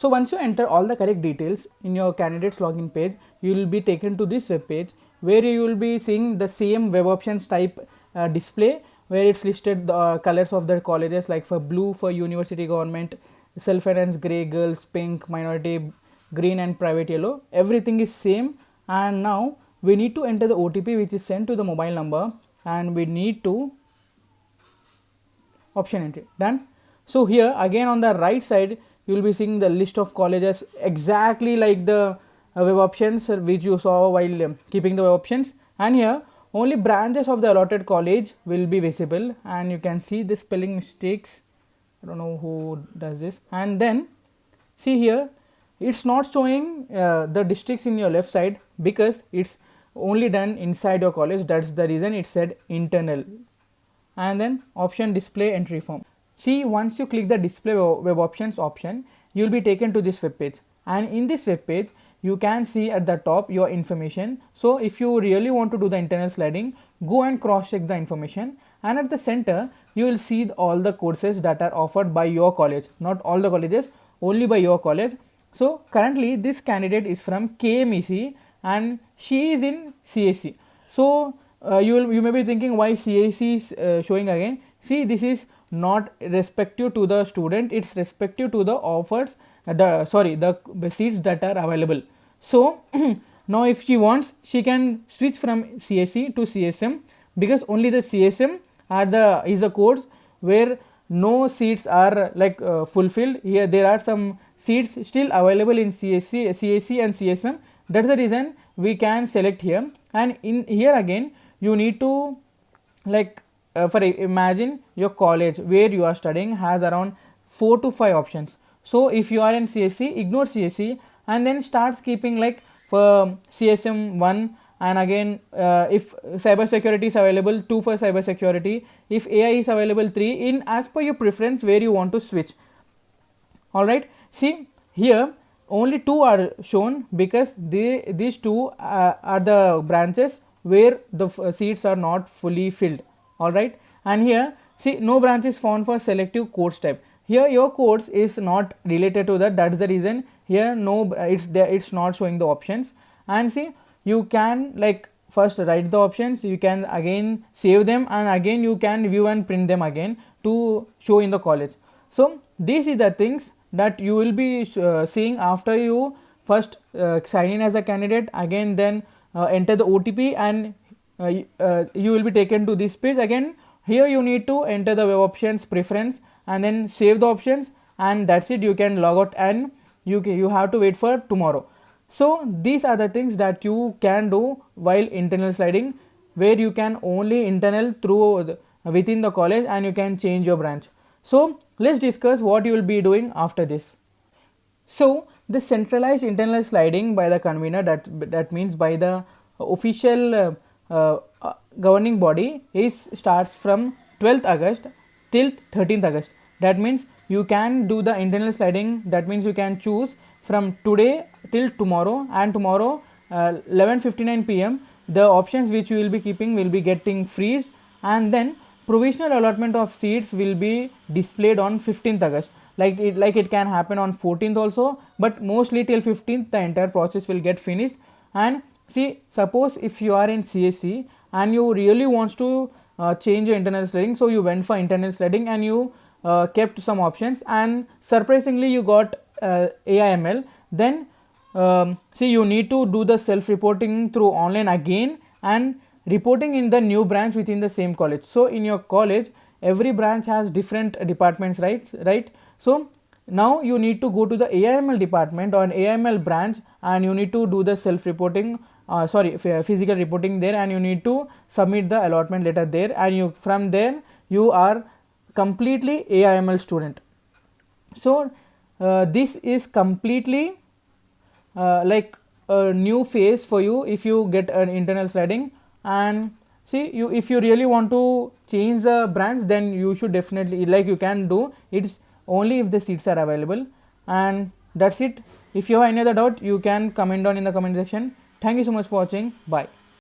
So once you enter all the correct details in your candidate's login page, you will be taken to this web page where you will be seeing the same web options type display, where it's listed the colors of the colleges, like for blue for university government, self-finance gray, girls pink, minority green, and private yellow. Everything is same. And now we need to enter the OTP which is sent to the mobile number, and we need to option entry. Done. So here again on the right side you will be seeing the list of colleges exactly like the web options which you saw while keeping the web options, and here only branches of the allotted college will be visible, and you can see the spelling mistakes. I don't know who does this. And then see here, it's not showing the districts in your left side because it's only done inside your college. That's the reason it said internal. And then option display entry form. See, once you click the display web options option, you will be taken to this web page, and in this web page you can see at the top your information. So if you really want to do the internal sliding, go and cross check the information, and at the center you will see all the courses that are offered by your college, not all the colleges, only by your college. So currently this candidate is from KMEC and she is in CSC. So you may be thinking why CSC is showing again. See, this is not respective to the student, it's respective to the offers, the seats that are available. So now if she wants, she can switch from CSC to CSM, because only the CSM is a course where no seats are like fulfilled. Here there are some seats still available in CSC and CSM. That's the reason we can select here. And in here again you need to like imagine your college where you are studying has around 4 to 5 options. So if you are in CSC, ignore CSC and then starts keeping like for CSM 1, and again if cyber security is available, 2 for cyber security. If AI is available, 3, in as per your preference where you want to switch. Alright, see here only 2 are shown because these 2 are the branches where the seats are not fully filled. Alright, and here see no branch is found for selective course type. Here your course is not related to that. That's the reason here no, it's not showing the options. And see, you can like first write the options, you can again save them, and again you can view and print them again to show in the college. So these are the things that you will be seeing after you first sign in as a candidate, again then enter the OTP, and you will be taken to this page. Again here you need to enter the web options preference and then save the options, and that's it. You can log out and you have to wait for tomorrow. So these are the things that you can do while internal sliding, where you can only internal through within the college and you can change your branch. So let's discuss what you will be doing after this. So the centralized internal sliding by the convener, that means by the official governing body, starts from 12th August till 13th August. That means you can do the internal sliding, that means you can choose from today till tomorrow, and tomorrow 11:59 PM the options which you will be keeping will be getting freezed, and then provisional allotment of seats will be displayed on 15th August. Like it can happen on 14th also, but mostly till 15th the entire process will get finished. And see, suppose if you are in CSC and you really wants to change your internal sliding, so you went for internal sliding and you kept some options, and surprisingly you got AIML, then see, you need to do the self reporting through online again and reporting in the new branch within the same college. So in your college every branch has different departments, right? So now you need to go to the AIML department or an AIML branch, and you need to do the self reporting physical reporting there, and you need to submit the allotment letter there, and from there you are completely AIML student. So this is completely like a new phase for you if you get an internal sliding. And see, if you really want to change the branch, then you should definitely, like, you can do it's only if the seats are available. And that's it. If you have any other doubt, you can comment down in the comment section. Thank you so much for watching. Bye.